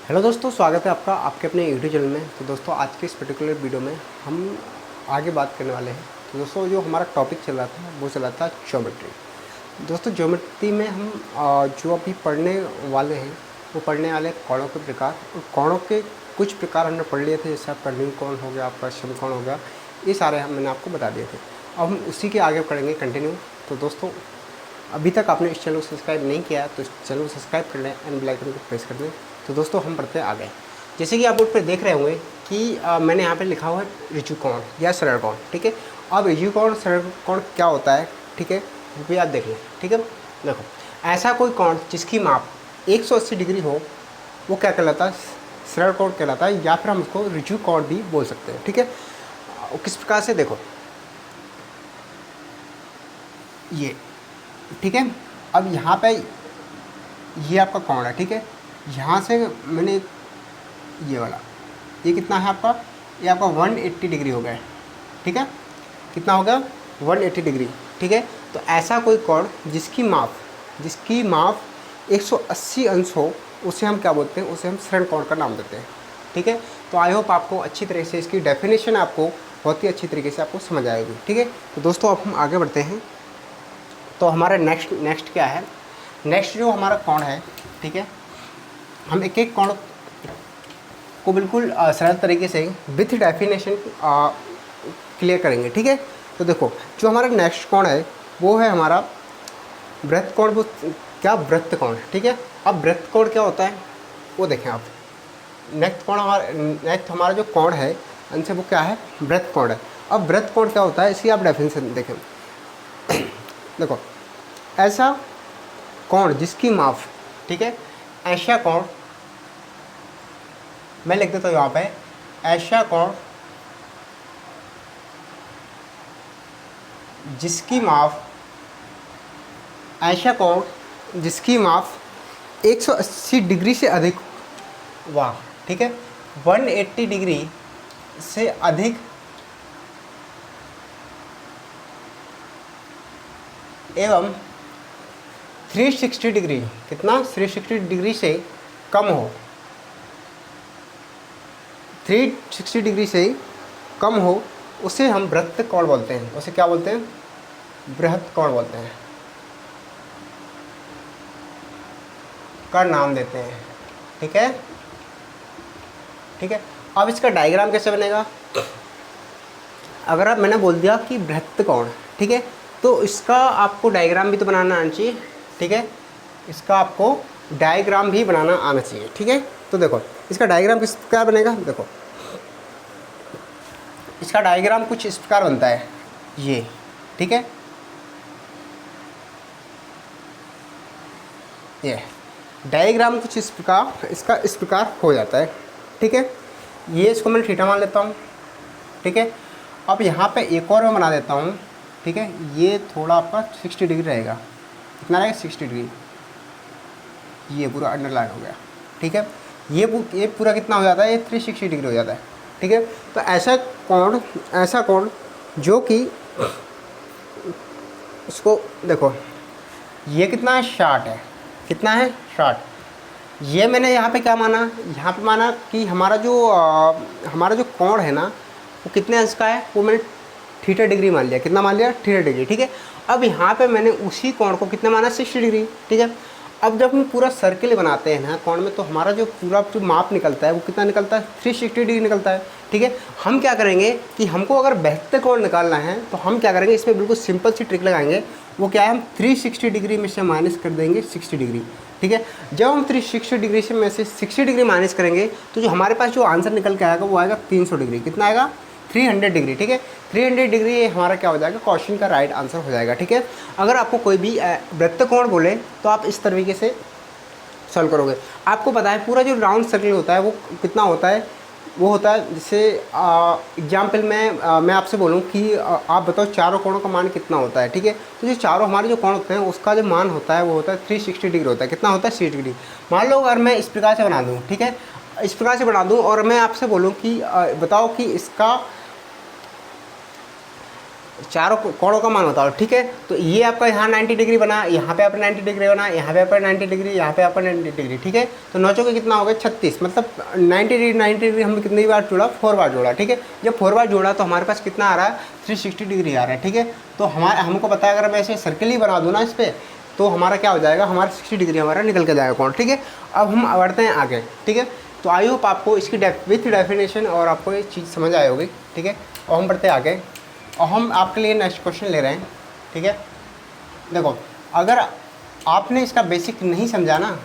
Hello दोस्तों, स्वागत है आपका आपके अपने यूट्यूब चैनल में। तो दोस्तों आज के इस पर्टिकुलर वीडियो में हम आगे बात करने वाले हैं। तो दोस्तों जो हमारा टॉपिक चल रहा था वो चला था ज्योमेट्री। दोस्तों ज्योमेट्री में हम जो अभी पढ़ने वाले हैं वो पढ़ने वाले कोणों के प्रकार, और कोणों के कुछ प्रकार हमने पढ़ लिए थे, जैसे आपका न्यू कोण हो गया, आपका समकोण हो गया, ये सारे मैंने आपको बता दिए थे। अब हम उसी के आगे पढ़ेंगे कंटिन्यू। तो दोस्तों अभी तक आपने इस चैनल को सब्सक्राइब नहीं किया है तो इस चैनल को सब्सक्राइब कर लें एंड बेल आइकन को प्रेस कर दें। तो दोस्तों हम पढ़ते हैं आगे। जैसे कि आप बोर्ड पर देख रहे होंगे कि मैंने यहाँ पे लिखा हुआ है ऋजुकोण या सरल कोण। ठीक है, अब ऋजुकोण सरल कोण क्या होता है, ठीक है, वो भी आप देख लें। ठीक है, देखो ऐसा कोई कोण जिसकी माप 180 डिग्री हो वो क्या कहलाता है, सरल कोण कहलाता है, या फिर हम उसको ऋजुकोण भी बोल सकते हैं। ठीक है, किस प्रकार से, देखो ये, ठीक है, अब यहाँ पे ये आपका कोण है। ठीक है, यहाँ से मैंने ये वाला, ये कितना है आपका, ये आपका 180 डिग्री हो गया। ठीक है, कितना हो गया, 180 डिग्री। ठीक है, तो ऐसा कोई कोण जिसकी माप 180 अंश हो उसे हम क्या बोलते हैं, उसे हम सरल कोण का नाम देते हैं। ठीक है, तो आई होप आपको अच्छी तरह से इसकी डेफिनेशन आपको बहुत ही अच्छी तरीके से आपको समझ आएगी। ठीक है, तो दोस्तों अब हम आगे बढ़ते हैं। तो हमारा नेक्स्ट क्या है, नेक्स्ट जो हमारा कोण है, ठीक है, हम एक एक कोण को बिल्कुल सरल तरीके से विथ डेफिनेशन क्लियर करेंगे। ठीक है, तो देखो जो हमारा नेक्स्ट कोण है वो है हमारा वृत्त कोण। वो क्या, वृत्त कोण। ठीक है, अब वृत्त कोण क्या होता है वो देखें आप। नेक्स्ट हमारा जो कोण है उनसे वो क्या है, वृत्त कोण है। अब वृत्त कोण क्या होता है इसकी आप डेफिनेशन देखें। देखो ऐसा कोण जिसकी माप, ठीक है, ऐसा कोण, मैं लिख देता हूँ यहाँ पे, ऐसा कोण जिसकी माप, ऐसा कोण जिसकी माप 180 डिग्री से अधिक, वाह, ठीक है, 180 डिग्री से अधिक एवं 360 डिग्री, कितना, 360 डिग्री से कम हो, 360 डिग्री से कम हो उसे हम वृत्त कोण बोलते हैं। उसे क्या बोलते हैं, बृहत् कोण बोलते हैं, का नाम देते हैं। ठीक है, ठीक है, अब इसका डायग्राम कैसे बनेगा, अगर आप, मैंने बोल दिया कि बृहत् कोण, ठीक है, तो इसका आपको डायग्राम भी तो बनाना आना चाहिए। ठीक है, इसका आपको डायग्राम भी बनाना आना चाहिए। ठीक है, तो देखो इसका डायग्राम किस प्रकार बनेगा, देखो इसका डायग्राम कुछ इस प्रकार बनता है ये। ठीक है, ये डायग्राम कुछ इस प्रकार, इसका इस प्रकार हो जाता है। ठीक है, ये इसको मैं थीटा मान लेता हूँ। ठीक है, अब यहाँ पे एक और मैं बना देता हूँ। ठीक है, ये थोड़ा आपका 60 डिग्री रहेगा, कितना रहेगा, 60 डिग्री, ये पूरा अंडरलाइन हो गया। ठीक है, ये पूरा कितना हो जाता है, ये 360 डिग्री हो जाता है। ठीक है, तो ऐसा कोण जो कि, इसको देखो ये कितना है, 60 है, कितना है, 60। ये मैंने यहाँ पे क्या माना, यहाँ पे माना कि हमारा जो कोण है ना वो कितने अंश का है, वो मैंने थीटा डिग्री मान लिया, कितना मान लिया, थीटा डिग्री। ठीक है, अब यहाँ पे मैंने उसी कोण को कितना माना, 60 डिग्री। ठीक है, अब जब हम पूरा सर्किल बनाते हैं ना कोण में, तो हमारा जो पूरा जो माप निकलता है वो कितना निकलता है, 360 डिग्री निकलता है। ठीक है, हम क्या करेंगे कि हमको अगर बेहतर कोण निकालना है तो हम क्या करेंगे, इसमें बिल्कुल सिंपल सी ट्रिक लगाएंगे। वो क्या है, हम 360 डिग्री में से माइनस कर देंगे 60 डिग्री। ठीक है, जब हम 360 डिग्री से में से 60 डिग्री माइनस करेंगे तो जो हमारे पास जो आंसर निकल के आएगा वो आएगा 300 डिग्री, कितना आएगा, 300 डिग्री। ठीक है, 300 डिग्री हमारा क्या हो जाएगा, क्वेश्चन का राइट आंसर हो जाएगा। ठीक है, अगर आपको कोई भी वृत्त कोण बोले तो आप इस तरीके से सॉल्व करोगे। आपको पता है पूरा जो राउंड सर्कल होता है वो कितना होता है, वो होता है, जैसे एग्जाम्पल में मैं आपसे बोलूँ कि आप बताओ चारों कोणों का मान कितना होता है। ठीक है, तो जो चारों हमारे जो कोण होते हैं उसका जो मान होता है वो होता है 360 डिग्री होता है, कितना होता है, 60 डिग्री। मान लो अगर मैं इस प्रकार से बना दूँ, ठीक है, इस प्रकार से बना दूँ और मैं आपसे बोलूँ कि बताओ कि इसका चारों कोणों का मान बताओ, ठीक है। तो ये आपका यहाँ 90 डिग्री बना, यहाँ पे आपका 90 डिग्री बना, यहाँ पे आपका 90 डिग्री, यहाँ पे आपका 90 डिग्री, ठीक है। तो 9 चौके कितना हो गया 36, मतलब 90 डिग्री हमने कितनी बार जोड़ा, 4 बार जोड़ा, ठीक है। जब 4 बार जोड़ा तो हमारे पास कितना आ रहा है 360 डिग्री आ रहा है, ठीक है। तो हमको पता है अगर मैं ऐसे सर्किल ही बना दूँ ना इस पर, तो हमारा क्या हो जाएगा, हमारा 60 डिग्री हमारा निकल के जाएगा कोण, ठीक है। अब हम बढ़ते हैं आगे, ठीक है। तो आई होप आपको इसकी विथ डेफिनेशन और आपको ये चीज़ समझ आई होगी, ठीक है। और हम बढ़ते आगे, और हम आपके लिए नेक्स्ट क्वेश्चन ले रहे हैं, ठीक है। देखो, अगर आपने इसका बेसिक नहीं समझा ना,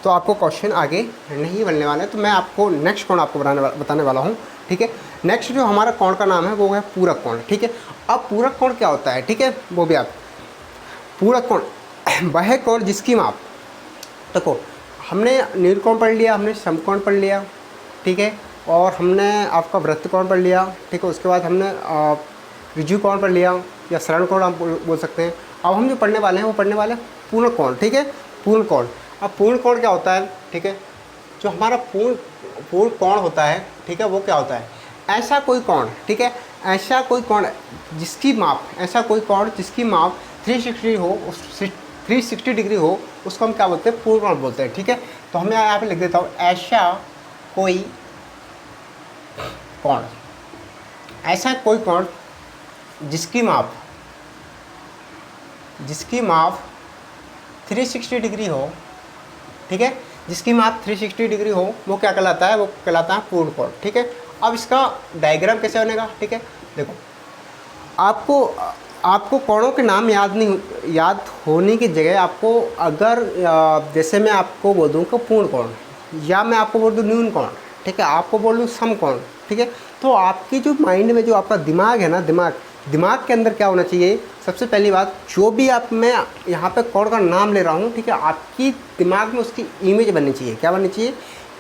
तो आपको क्वेश्चन आगे नहीं बनने वाला है। तो मैं आपको नेक्स्ट कोण आपको बताने वाला हूँ, ठीक है। नेक्स्ट जो हमारा कोण का नाम है वो है पूरक कोण, ठीक है। अब पूरक कोण क्या होता है, ठीक है, वो भी आप पूरक कोण वह कोण जिसकी माप, देखो हमने नीलकोण पढ़ लिया, हमने समकोण पढ़ लिया, ठीक है, और हमने आपका वृत्त कोण पढ़ लिया, ठीक है। उसके बाद हमने ऋजु कोण पढ़ लिया, या सरल कोण आप बोल सकते हैं। अब हम जो पढ़ने वाले हैं वो पढ़ने वाले हैं पूर्ण कोण, ठीक है, पूर्ण कोण। अब पूर्ण कोण क्या होता है, ठीक है, जो हमारा पूर्ण कोण होता है, ठीक है, वो क्या होता है, ऐसा कोई कोण, ठीक है, ऐसा कोई कोण जिसकी माप, ऐसा कोई कोण जिसकी माप 360 हो, 360 डिग्री हो, उसको हम क्या बोलते हैं, पूर्ण कोण बोलते हैं, ठीक है। तो हम यहाँ पे लिख देता हूँ, ऐसा कोई कोण, ऐसा कोई कोण जिसकी माप 360 डिग्री हो, ठीक है, जिसकी माप 360 डिग्री हो, वो क्या कहलाता है, वो कहलाता है पूर्ण कोण, ठीक है। अब इसका डायग्राम कैसे बनेगा, ठीक है। देखो, आपको कोणों के नाम याद होने की जगह आपको, अगर जैसे मैं आपको बोल दूँ कि पूर्ण कोण, या मैं आपको बोल दूँ न्यून कोण, ठीक है, आपको बोल दूँ समकोण, ठीक है, तो आपकी जो माइंड में जो आपका दिमाग है ना, दिमाग के अंदर क्या होना चाहिए, सबसे पहली बात, जो भी मैं यहाँ पे कोण का नाम ले रहा हूँ, ठीक है, आपकी दिमाग में उसकी इमेज बननी चाहिए। क्या बननी चाहिए,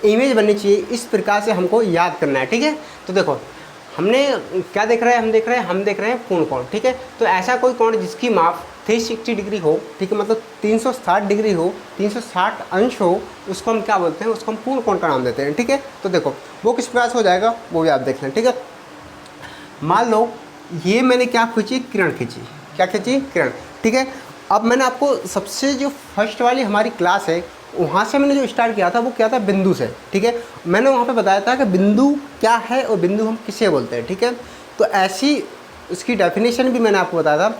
इमेज बननी चाहिए। इस प्रकार से हमको याद करना है, ठीक है। तो देखो, हमने क्या देख रहे हैं, हम देख रहे हैं पूर्ण कोण, ठीक है। तो ऐसा कोई कोण जिसकी माप 360 डिग्री हो, ठीक है, मतलब 360 डिग्री हो, 360 अंश हो, उसको हम क्या बोलते हैं, उसको हम पूर्ण कोण का नाम देते हैं, ठीक है। तो देखो वो किस प्रकार से हो जाएगा, वो भी आप देख लें, ठीक है। मान लो ये मैंने क्या खींची, किरण खींची, क्या खींची, किरण, ठीक है। अब मैंने आपको सबसे जो फर्स्ट वाली हमारी क्लास है, वहाँ से मैंने जो स्टार्ट किया था वो क्या था, बिंदु से, ठीक है। मैंने वहाँ पे बताया था कि बिंदु क्या है और बिंदु हम किसे बोलते हैं, ठीक है। तो ऐसी उसकी डेफिनेशन भी मैंने आपको बताया था,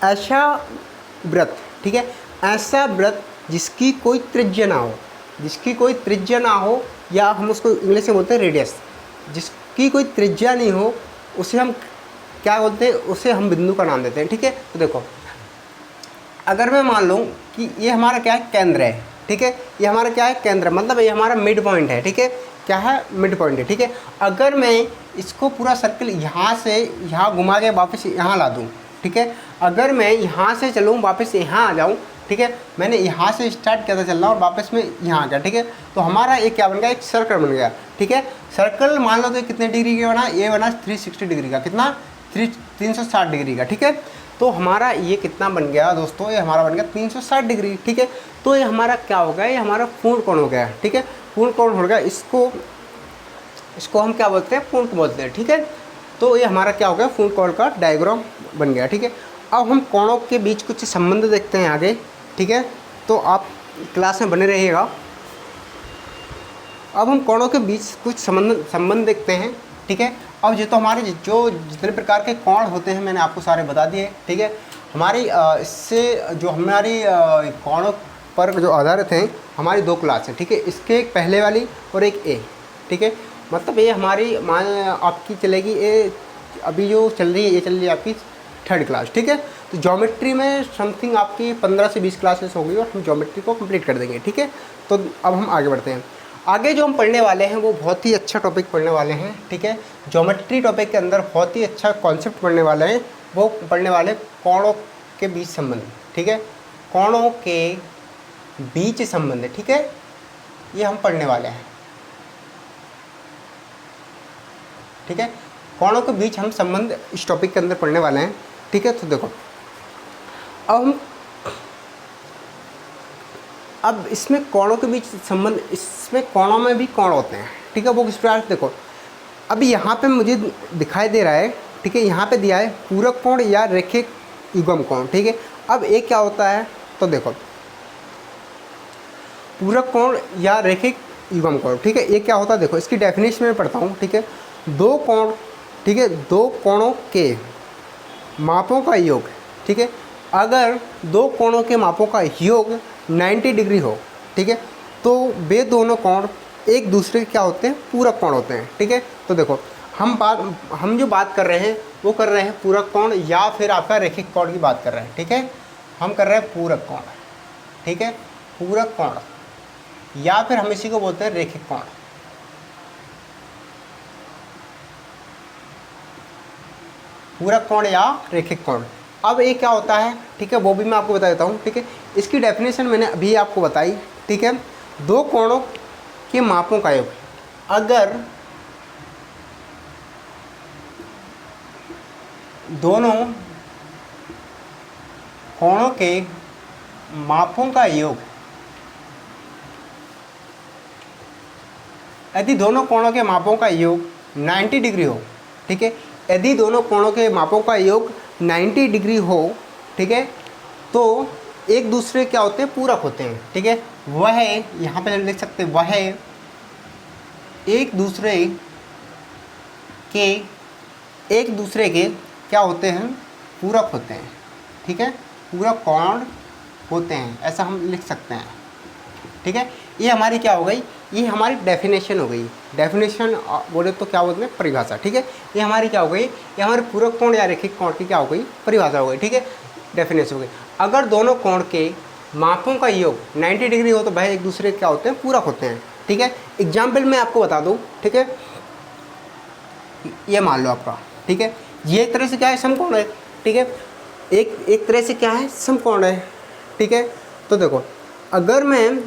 ऐसा वृत्त, ठीक है, ऐसा वृत्त जिसकी कोई त्रिज्या ना हो, जिसकी कोई त्रिज्या ना हो, या हम उसको इंग्लिश में बोलते हैं रेडियस, जिसकी कोई त्रिज्या नहीं हो, उसे हम क्या बोलते हैं, उसे हम बिंदु का नाम देते हैं, ठीक है। तो देखो, अगर मैं मान लूँ कि ये हमारा क्या है, केंद्र है, ठीक है, ये हमारा क्या है, केंद्र, मतलब ये हमारा मिड पॉइंट है, ठीक है, क्या है, मिड पॉइंट है, ठीक है। अगर मैं इसको पूरा सर्कल यहाँ से यहाँ घुमा के वापस यहाँ ला दूँ, ठीक है, अगर मैं यहाँ से चलूँ वापस यहाँ आ जाऊँ, ठीक है, मैंने यहाँ से स्टार्ट किया था चलना और वापस में यहाँ आ गया, ठीक है, तो हमारा एक क्या बन गया, एक सर्कल बन गया, ठीक है। सर्कल मान लो तो कितने डिग्री का बना, ये बना 360 डिग्री का, कितना, 360 डिग्री का, ठीक है। तो हमारा ये कितना बन गया दोस्तों, ये हमारा बन गया 360 डिग्री, ठीक है। तो ये हमारा क्या हो गया, ये हमारा पूर्ण कोण हो गया, ठीक है, पूर्ण कोण हो गया। इसको हम क्या बोलते हैं, पूर्ण बोलते हैं, ठीक है। तो ये हमारा क्या हो गया, पूर्ण कोण का डायग्राम बन गया, ठीक है। अब हम कोणों के बीच कुछ संबंध देखते हैं आगे, ठीक है, तो आप क्लास में बने रहिएगा। अब हम कोणों के बीच कुछ संबंध देखते हैं, ठीक है। अब ये तो हमारे जितने प्रकार के कोण होते हैं मैंने आपको सारे बता दिए, ठीक है। हमारी इससे जो हमारी कोणों पर जो आधारित हैं हमारी 2 क्लास हैं, ठीक है। इसके एक पहले वाली और एक ए, ठीक है, मतलब ये हमारी आपकी चलेगी, ये अभी जो चल रही है, ये चल रही है आपकी 3rd क्लास, ठीक है। तो ज्योमेट्री में समथिंग आपकी 15 से 20 क्लासेस होगी और हम ज्योमेट्री को कंप्लीट कर देंगे, ठीक है। तो अब हम आगे बढ़ते हैं। आगे जो हम पढ़ने वाले हैं वो बहुत ही अच्छा टॉपिक पढ़ने वाले हैं, ठीक है। ज्योमेट्री टॉपिक के अंदर बहुत ही अच्छा कॉन्सेप्ट पढ़ने वाले हैं, वो पढ़ने वाले कोणों के बीच संबंध, ठीक है, कोणों के बीच संबंध, ठीक है, ये हम पढ़ने वाले हैं, ठीक है। कोणों के बीच हम संबंध इस टॉपिक के अंदर पढ़ने वाले हैं, ठीक है। तो देखो, अब इसमें कोणों के बीच संबंध, इसमें कोणों में भी कोण होते हैं, ठीक है, वो किस प्रकार से, देखो अभी यहाँ पे मुझे दिखाई दे रहा है ठीक है, यहाँ पे दिया है पूरक कोण या रैखिक युग्म कोण। ठीक है, अब एक क्या होता है, तो देखो पूरक कोण या रैखिक युग्म कोण। ठीक है, ये क्या होता है, देखो इसकी डेफिनेशन में पढ़ता हूँ। ठीक है, दो कोण, ठीक है, दो कोणों के मापों का योग। ठीक है, अगर दो कोणों के मापों का योग 90 डिग्री हो, ठीक है, तो वे दोनों कोण एक दूसरे के क्या होते हैं, पूरक कोण होते हैं। ठीक है, तो देखो हम जो बात कर रहे हैं वो कर रहे हैं पूरक कोण या फिर आपका रैखिक कोण की बात कर रहे हैं। ठीक है, हम कर रहे हैं पूरक कोण। ठीक है, पूरक कोण या फिर हम इसी को बोलते हैं रैखिक कोण। पूरक कोण या रैखिक कोण। अब ये क्या होता है, ठीक है, वो भी मैं आपको बता देता हूँ। ठीक है, इसकी डेफिनेशन मैंने अभी आपको बताई। ठीक है, दो कोणों के मापों का योग, अगर दोनों कोणों के मापों का योग, यदि दोनों कोणों के मापों का योग 90 डिग्री हो, ठीक है, यदि दोनों कोणों के मापों का योग 90 डिग्री हो, ठीक है, तो एक दूसरे क्या होते हैं, पूरक होते हैं। ठीक है, वह यहाँ पे लिख सकते हैं, वह एक दूसरे के क्या होते हैं, पूरक होते हैं। ठीक है, पूरक कोण होते हैं, ऐसा हम लिख सकते हैं। ठीक है, ये हमारी क्या हो गई, ये हमारी डेफिनेशन हो गई। डेफिनेशन बोले तो क्या बोलते हैं, परिभाषा। ठीक है, ये हमारी क्या हो गई, ये हमारे पूरक कोण या रैखिक कोण की क्या हो गई, परिभाषा हो गई। ठीक है, डेफिनेशन हो गई। अगर दोनों कोण के मापों का योग 90 डिग्री हो तो भाई एक दूसरे के क्या होते हैं, पूरक होते हैं। ठीक है, एग्जाम्पल मैं आपको बता दूँ। ठीक है, ये मान लो आपका, ठीक है, ये एक तरह से क्या है, समकोण है। ठीक है, एक तरह से क्या है, समकोण है। ठीक है, तो देखो अगर मैं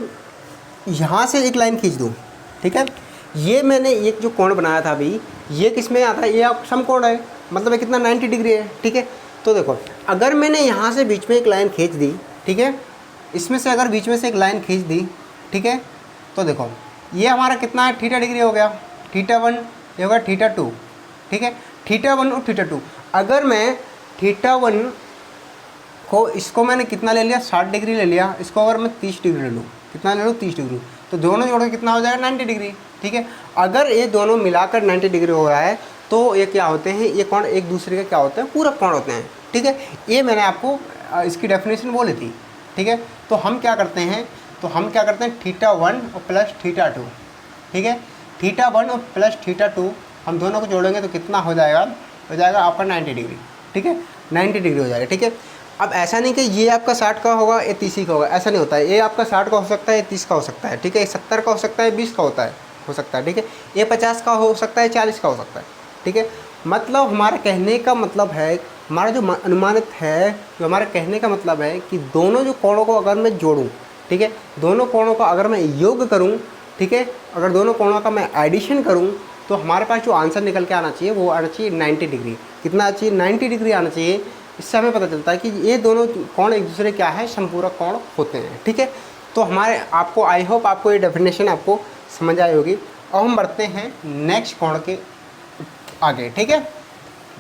यहाँ से एक लाइन खींच दूँ, ठीक है, ये मैंने एक जो कोण बनाया था अभी, ये किस में आता है, ये आप समकोण है, मतलब ये कितना 90 डिग्री है। ठीक है, तो देखो अगर मैंने यहाँ से बीच में एक लाइन खींच दी, ठीक है, इसमें से अगर बीच में से एक लाइन खींच दी, ठीक है, तो देखो ये हमारा कितना है, थीटा डिग्री हो गया, θ1 ये होगा θ2। ठीक है, θ1 और θ2, अगर मैं θ1 को, इसको मैंने कितना ले लिया, 60 डिग्री ले लिया, इसको अगर मैं 30 डिग्री ले लूँ, कितना ले लूँ, 30 डिग्री, तो दोनों जोड़ के कितना हो जाएगा, 90 डिग्री। ठीक है, अगर ये दोनों मिलाकर 90 डिग्री हो रहा है तो ये क्या होते हैं, ये कोण एक दूसरे के क्या होते हैं, पूरक कोण होते हैं। ठीक है, ये मैंने आपको इसकी डेफिनेशन बोली थी। ठीक है, तो हम क्या करते हैं, θ1 और प्लस θ2। ठीक है, θ1 और प्लस θ2 हम दोनों को जोड़ेंगे तो कितना हो जाएगा आपका 90 डिग्री। ठीक है, 90 डिग्री हो जाएगा। ठीक है, अब ऐसा नहीं कि ये आपका 60 का होगा, ये 30 का होगा, ऐसा नहीं होता है। ये आपका 60 का हो सकता है, ये 30 का हो सकता है। ठीक है, 70 का हो सकता है, 20 का हो सकता है। ठीक है, ये 50 का हो सकता है, 40 का हो सकता है। ठीक है, मतलब हमारा कहने का मतलब है, हमारा जो अनुमानित है, जो हमारा कहने का मतलब है कि दोनों जो कोणों को अगर मैं जोड़ूँ, ठीक है, दोनों कोणों का अगर मैं योग करूँ, ठीक है, अगर दोनों कोणों का मैं एडिशन करूँ, तो हमारे पास जो आंसर निकल के आना चाहिए वो आना चाहिए 90 डिग्री। कितना चाहिए, 90 डिग्री आना चाहिए। इससे हमें पता चलता है कि ये दोनों कोण एक दूसरे क्या है, समपूरक कोण होते हैं। ठीक है, तो हमारे आपको, आई होप आपको ये डेफिनेशन आपको समझ आई होगी। अब हम बढ़ते हैं नेक्स्ट कोण के आगे। ठीक है,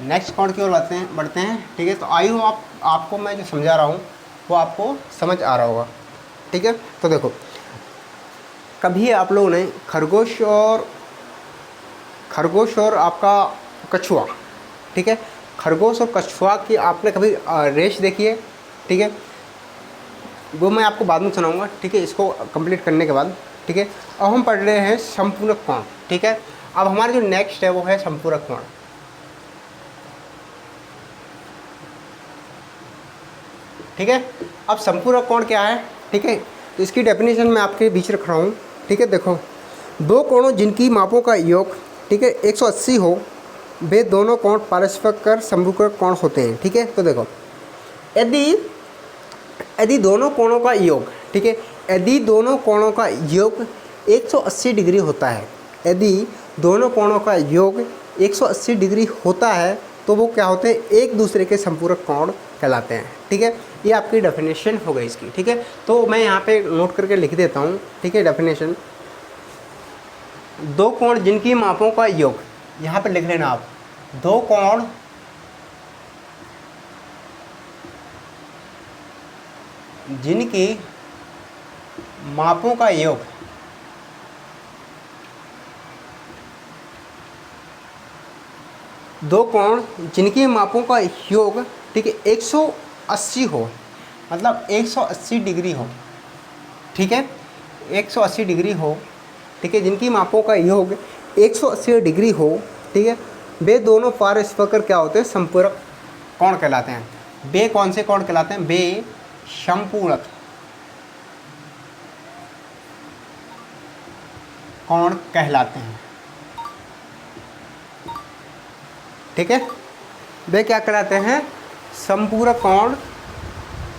नेक्स्ट कोण की ओर बढ़ते हैं। ठीक है, तो आई होप आपको मैं जो समझा रहा हूँ वो आपको समझ आ रहा होगा। ठीक है, तो देखो कभी आप लोगों ने खरगोश और आपका कछुआ, ठीक है, खरगोश और कछुआ की आपने कभी रेस देखी है? ठीक है, वो मैं आपको बाद में सुनाऊंगा। ठीक है, इसको कंप्लीट करने के बाद। ठीक है, अब हम पढ़ रहे हैं समपूरक कोण। ठीक है, अब हमारा जो नेक्स्ट है वो है समपूरक कोण। ठीक है, अब समपूरक कोण क्या है? ठीक है, तो इसकी डेफिनेशन मैं आपके बीच रख रहा हूँ। ठीक है, देखो दो कोणों जिनकी मापों का योग, ठीक है, 180 हो, वे दोनों कोण परस्पर समपूरक कोण होते हैं। ठीक है, तो देखो यदि दोनों कोणों का योग, ठीक है, यदि दोनों कोणों का योग 180 डिग्री होता है, यदि दोनों कोणों का योग 180 डिग्री होता है तो वो क्या होते हैं, एक दूसरे के समपूरक कोण कहलाते हैं। ठीक है, ये आपकी डेफिनेशन हो गई इसकी। ठीक है, तो मैं यहाँ पे नोट करके लिख देता हूँ। ठीक है, डेफिनेशन, दो कोण जिनकी मापों का योग, यहाँ पे लिख लेना आप, दो कोण जिनके मापों का योग दो कोण जिनके मापों का योग, ठीक है, 180 हो, मतलब 180 डिग्री हो, ठीक है, 180 डिग्री हो, ठीक है, जिनकी मापों का योग 180 डिग्री हो, ठीक है, वे दोनों पारस्परिक क्या होते हैं, संपूरक कोण कहलाते हैं। वे कौन से कोण कहलाते हैं? वे संपूरक कोण कहलाते हैं, ठीक है, वे क्या कहलाते हैं? संपूरक कोण